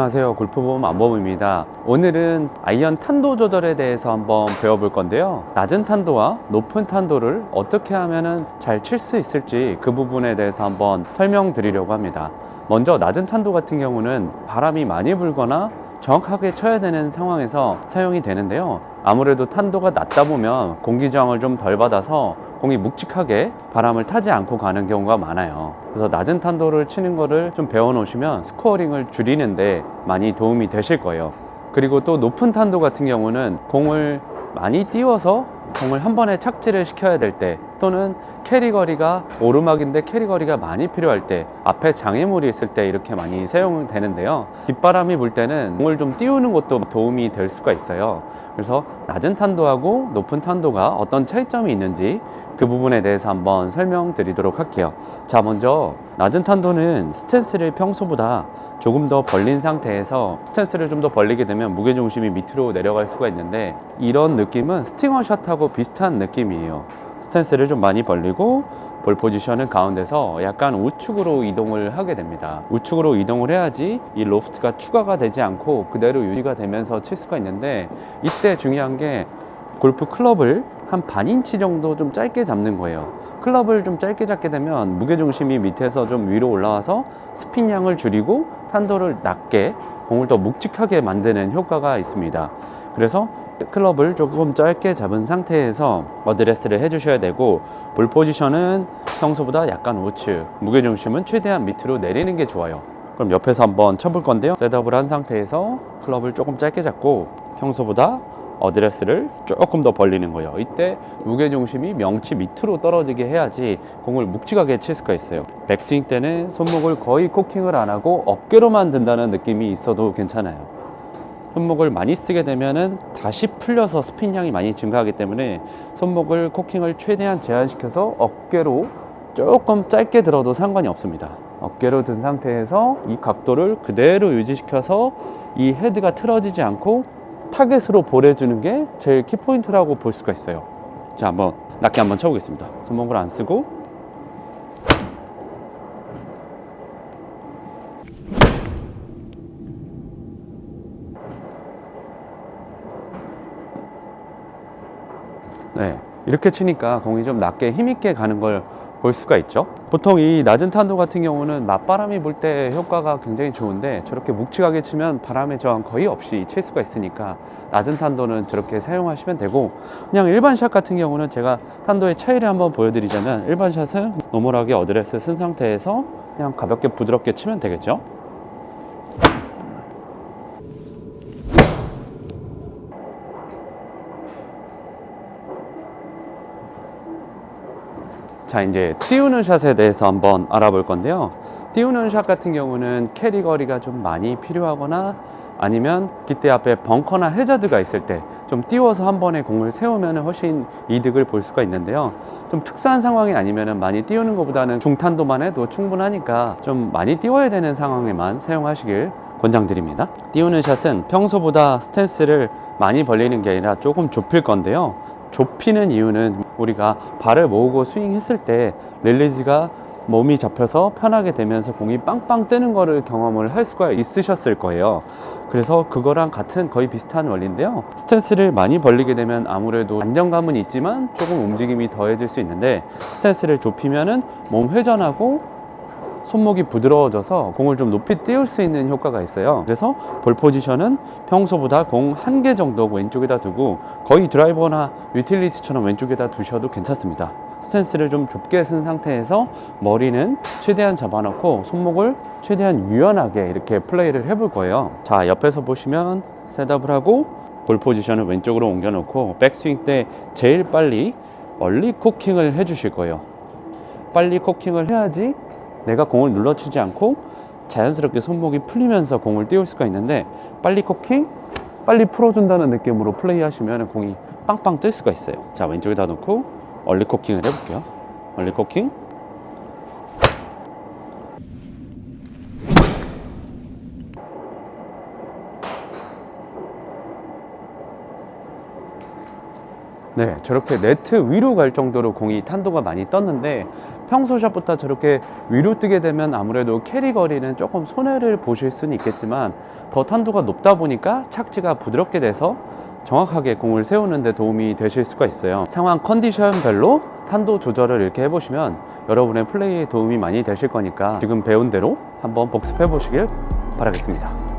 안녕하세요, 골프보험 안범입니다. 오늘은 아이언 탄도 조절에 대해서 한번 배워볼 건데요, 낮은 탄도와 높은 탄도를 어떻게 하면 잘 칠 수 있을지 그 부분에 대해서 한번 설명드리려고 합니다. 먼저 낮은 탄도 같은 경우는 바람이 많이 불거나 정확하게 쳐야 되는 상황에서 사용이 되는데요, 아무래도 탄도가 낮다 보면 공기 저항을 좀 덜 받아서 공이 묵직하게 바람을 타지 않고 가는 경우가 많아요. 그래서 낮은 탄도를 치는 거를 좀 배워 놓으시면 스코어링을 줄이는데 많이 도움이 되실 거예요. 그리고 또 높은 탄도 같은 경우는 공을 많이 띄워서 공을 한 번에 착지를 시켜야 될 때, 또는 캐리거리가 오르막인데 캐리거리가 많이 필요할 때, 앞에 장애물이 있을 때 이렇게 많이 사용되는데요, 빗바람이 불 때는 공을 좀 띄우는 것도 도움이 될 수가 있어요. 그래서 낮은 탄도하고 높은 탄도가 어떤 차이점이 있는지 그 부분에 대해서 한번 설명드리도록 할게요. 자, 먼저 낮은 탄도는 스탠스를 평소보다 조금 더 벌린 상태에서, 스탠스를 좀 더 벌리게 되면 무게중심이 밑으로 내려갈 수가 있는데, 이런 느낌은 스팅어 샷하고 비슷한 느낌이에요. 스탠스를 좀 많이 벌리고 볼 포지션은 가운데서 약간 우측으로 이동을 하게 됩니다. 우측으로 이동을 해야지 이 로프트가 추가가 되지 않고 그대로 유지가 되면서 칠 수가 있는데, 이때 중요한 게 골프 클럽을 한 반인치 정도 좀 짧게 잡는 거예요. 클럽을 좀 짧게 잡게 되면 무게중심이 밑에서 좀 위로 올라와서 스핀량을 줄이고 탄도를 낮게, 공을 더 묵직하게 만드는 효과가 있습니다. 그래서 클럽을 조금 짧게 잡은 상태에서 어드레스를 해주셔야 되고, 볼 포지션은 평소보다 약간 우측, 무게중심은 최대한 밑으로 내리는 게 좋아요. 그럼 옆에서 한번 쳐볼 건데요, 셋업을 한 상태에서 클럽을 조금 짧게 잡고 평소보다 어드레스를 조금 더 벌리는 거예요. 이때 무게중심이 명치 밑으로 떨어지게 해야지 공을 묵직하게 칠 수가 있어요. 백스윙 때는 손목을 거의 코킹을 안 하고 어깨로만 든다는 느낌이 있어도 괜찮아요. 손목을 많이 쓰게 되면은 다시 풀려서 스핀량이 많이 증가하기 때문에 손목을 코킹을 최대한 제한시켜서 어깨로 조금 짧게 들어도 상관이 없습니다. 어깨로 든 상태에서 이 각도를 그대로 유지시켜서 이 헤드가 틀어지지 않고 타겟으로 보내주는 게 제일 키포인트라고 볼 수가 있어요. 자, 한번 낮게 한번 쳐보겠습니다. 손목을 안 쓰고. 네, 이렇게 치니까 공이 좀 낮게 힘있게 가는 걸 볼 수가 있죠. 보통 이 낮은 탄도 같은 경우는 맞바람이 불 때 효과가 굉장히 좋은데, 저렇게 묵직하게 치면 바람의 저항 거의 없이 칠 수가 있으니까 낮은 탄도는 저렇게 사용하시면 되고, 그냥 일반 샷 같은 경우는 제가 탄도의 차이를 한번 보여드리자면, 일반 샷은 노멀하게 어드레스 쓴 상태에서 그냥 가볍게 부드럽게 치면 되겠죠. 자, 이제 띄우는 샷에 대해서 한번 알아볼 건데요, 띄우는 샷 같은 경우는 캐리 거리가 좀 많이 필요하거나, 아니면 기대 앞에 벙커나 해저드가 있을 때 좀 띄워서 한 번에 공을 세우면 훨씬 이득을 볼 수가 있는데요, 좀 특수한 상황이 아니면 많이 띄우는 것보다는 중탄도만 해도 충분하니까 좀 많이 띄워야 되는 상황에만 사용하시길 권장드립니다. 띄우는 샷은 평소보다 스탠스를 많이 벌리는 게 아니라 조금 좁힐 건데요, 좁히는 이유는 우리가 발을 모으고 스윙했을 때 릴리즈가 몸이 잡혀서 편하게 되면서 공이 빵빵 뜨는 거를 경험을 할 수가 있으셨을 거예요. 그래서 그거랑 같은 거의 비슷한 원리인데요, 스탠스를 많이 벌리게 되면 아무래도 안정감은 있지만 조금 움직임이 더해질 수 있는데, 스탠스를 좁히면은 몸 회전하고 손목이 부드러워져서 공을 좀 높이 띄울 수 있는 효과가 있어요. 그래서 볼 포지션은 평소보다 공 한 개 정도 왼쪽에다 두고, 거의 드라이버나 유틸리티처럼 왼쪽에다 두셔도 괜찮습니다. 스탠스를 좀 좁게 쓴 상태에서 머리는 최대한 잡아놓고 손목을 최대한 유연하게 이렇게 플레이를 해볼 거예요. 자, 옆에서 보시면 셋업을 하고 볼 포지션을 왼쪽으로 옮겨 놓고, 백스윙 때 제일 빨리 얼리 코킹을 해 주실 거예요. 빨리 코킹을 해야지 내가 공을 눌러치지 않고 자연스럽게 손목이 풀리면서 공을 띄울 수가 있는데, 빨리 코킹, 빨리 풀어준다는 느낌으로 플레이 하시면 공이 빵빵 뜰 수가 있어요. 자, 왼쪽에다 놓고 얼리 코킹을 해볼게요. 얼리 코킹. 네, 저렇게 네트 위로 갈 정도로 공이 탄도가 많이 떴는데, 평소 샷보다 저렇게 위로 뜨게 되면 아무래도 캐리 거리는 조금 손해를 보실 수는 있겠지만 더 탄도가 높다 보니까 착지가 부드럽게 돼서 정확하게 공을 세우는 데 도움이 되실 수가 있어요. 상황 컨디션별로 탄도 조절을 이렇게 해보시면 여러분의 플레이에 도움이 많이 되실 거니까 지금 배운 대로 한번 복습해 보시길 바라겠습니다.